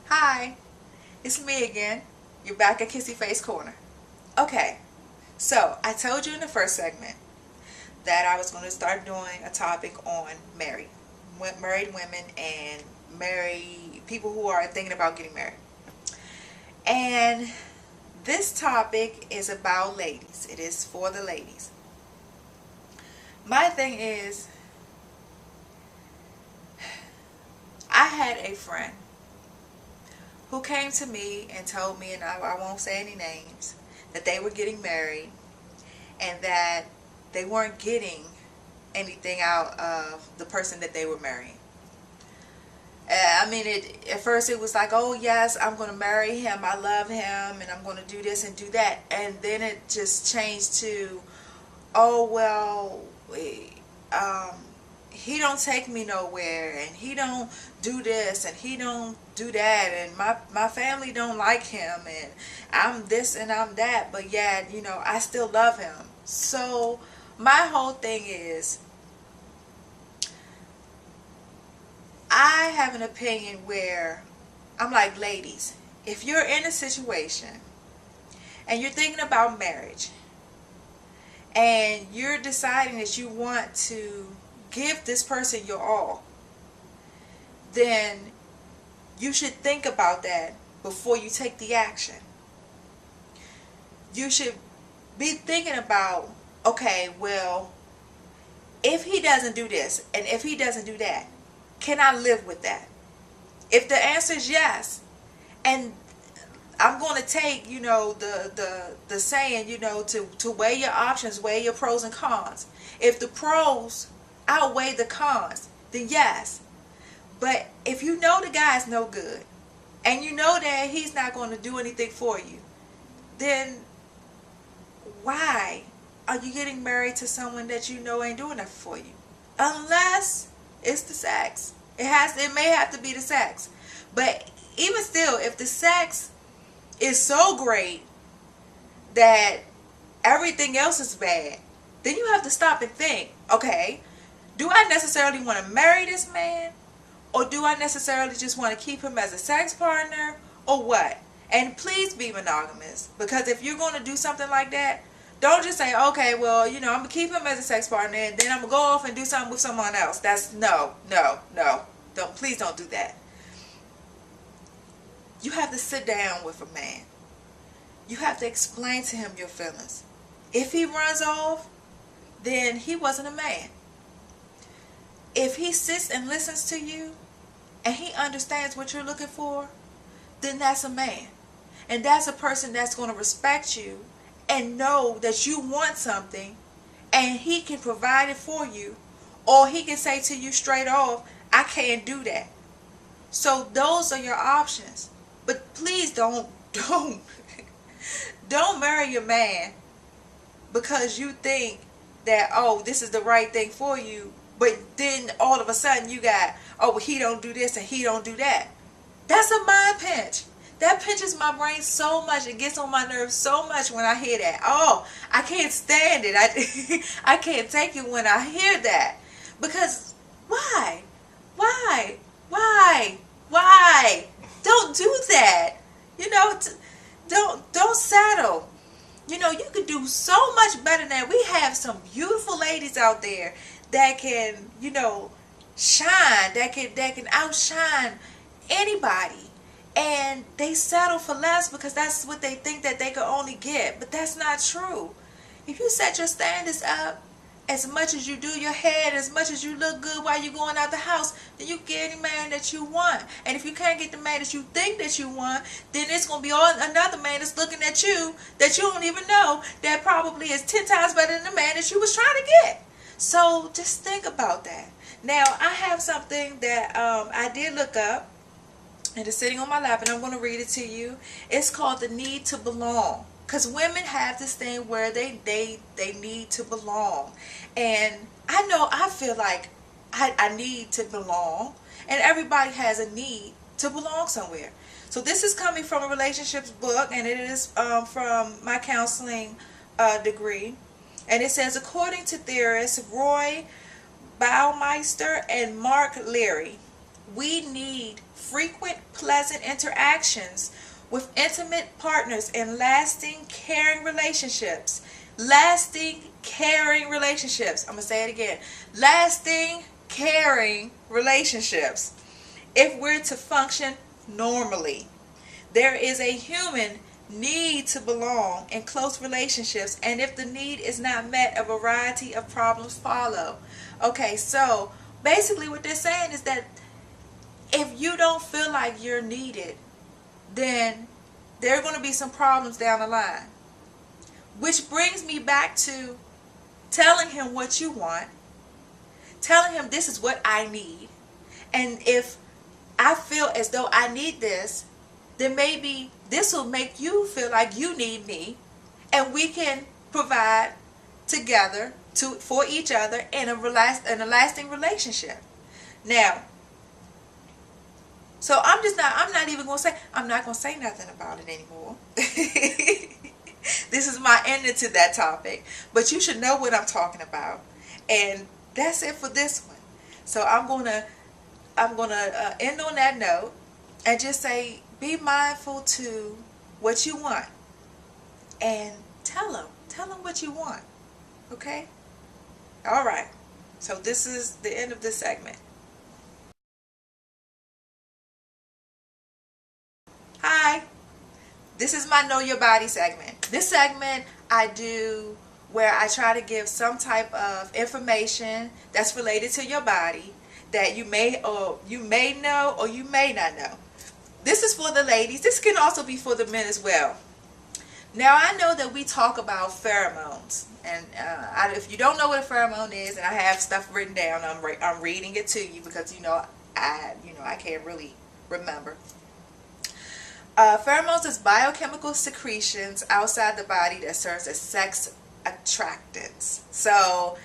Hi, it's me again. You're back at Kissy Face Corner. Okay, so I told you in the first segment that I was going to start doing a topic on married women and married people who are thinking about getting married. And this topic is about ladies. It is for the ladies. My thing is, I had a friend who came to me and told me, and I won't say any names, that they were getting married and that they weren't getting anything out of the person that they were marrying. At first it was like, oh yes, I'm going to marry him, I love him, and I'm going to do this and do that. And then it just changed to, oh well, um, he don't take me nowhere, and he don't do this, and he don't do that, and my family don't like him, and I'm this and I'm that, but yet, I still love him. So my whole thing is, I have an opinion where I'm like, ladies, if you're in a situation and you're thinking about marriage and you're deciding that you want to give this person your all, then you should think about that before you take the action. You should be thinking about, okay, well, if he doesn't do this and if he doesn't do that, can I live with that? If the answer is yes, and I'm going to take, the saying, to weigh your options, weigh your pros and cons. If the pros outweigh the cons, then yes. But if you know the guy's no good, and you know that he's not going to do anything for you, then why are you getting married to someone that you know ain't doing nothing for you? Unless it's the sex. It may have to be the sex. But even still, if the sex is so great that everything else is bad, then you have to stop and think, okay, do I necessarily want to marry this man? Or do I necessarily just want to keep him as a sex partner? Or what? And please be monogamous. Because if you're going to do something like that, don't just say, okay, well, I'm going to keep him as a sex partner and then I'm going to go off and do something with someone else. That's no. Please don't do that. You have to sit down with a man. You have to explain to him your feelings. If he runs off, then he wasn't a man. If he sits and listens to you and he understands what you're looking for, then that's a man. And that's a person that's going to respect you and know that you want something and he can provide it for you, or he can say to you straight off, I can't do that. So those are your options. But please don't don't marry your man because you think that, oh, this is the right thing for you, but then all of a sudden you got, oh, he don't do this and he don't do that. That's a mind pinch. That pinches my brain so much. It gets on my nerves so much when I hear that. Oh, I can't stand it. I can't take it when I hear that. Because why? Why? Why? Why? Don't do that. Don't settle. You could do so much better than that. We have some beautiful ladies out there that can, shine, that can outshine anybody. And they settle for less because that's what they think that they could only get. But that's not true. If you set your standards up as much as you do your head, as much as you look good while you're going out the house, then you get any man that you want. And if you can't get the man that you think that you want, then it's going to be another man that's looking at you that you don't even know, that probably is 10 times better than the man that you was trying to get. So just think about that. Now, I have something that I did look up, and it's sitting on my lap, and I'm going to read it to you. It's called The Need to Belong. Because women have this thing where they need to belong. And I feel like I need to belong. And everybody has a need to belong somewhere. So this is coming from a relationships book, and it is from my counseling degree. And it says, according to theorists Roy Baumeister and Mark Leary, we need frequent, pleasant interactions with intimate partners in lasting, caring relationships. Lasting, caring relationships. I'm going to say it again. Lasting, caring relationships. If we're to function normally, there is a human need to belong in close relationships, and if the need is not met, a variety of problems follow. Okay, so basically what they're saying is that if you don't feel like you're needed, then there are going to be some problems down the line. Which brings me back to telling him what you want, telling him this is what I need, and if I feel as though I need this, then maybe this will make you feel like you need me, and we can provide together for each other in a lasting relationship. Now, so I'm not even going to say, I'm not going to say nothing about it anymore. This is my ending to that topic, but you should know what I'm talking about, and that's it for this one. So I'm gonna end on that note and just say, be mindful to what you want, and tell them what you want. Okay? All right. So this is the end of this segment. Hi. This is my Know Your Body segment. This segment I do where I try to give some type of information that's related to your body that you may know or you may not know. This is for the ladies. This can also be for the men as well. Now, I know that we talk about pheromones, and if you don't know what a pheromone is, and I have stuff written down, I'm reading it to you because I can't really remember. Pheromones is biochemical secretions outside the body that serves as sex attractants. So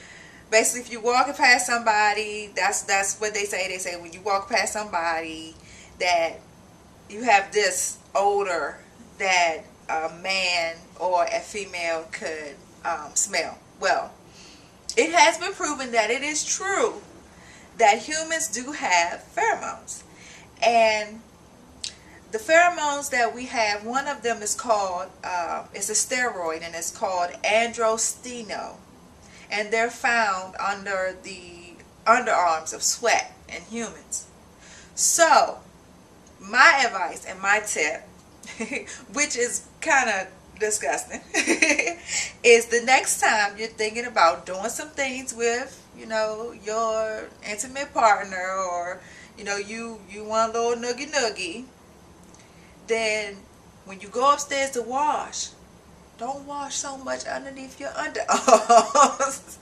basically, if you're walking past somebody, that's what they say. They say when you walk past somebody that you have this odor that a man or a female could smell. Well, it has been proven that it is true that humans do have pheromones. And the pheromones that we have, one of them is called, it's a steroid, and it's called androsteno. And they're found under the underarms of sweat in humans. So, my advice and my tip, which is kind of disgusting, is the next time you're thinking about doing some things with, your intimate partner, or, you want a little noogie, then when you go upstairs to wash, don't wash so much underneath your underarms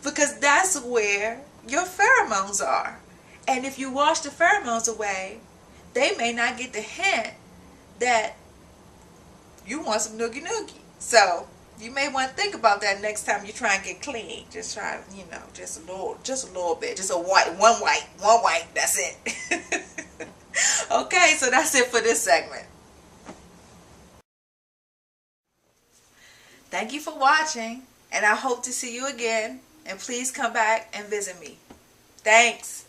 because that's where your pheromones are. And if you wash the pheromones away, they may not get the hint that you want some noogie. So you may want to think about that next time you try and get clean. Just try, just a little bit, just one wipe. That's it. Okay, so that's it for this segment. Thank you for watching, and I hope to see you again. And please come back and visit me. Thanks.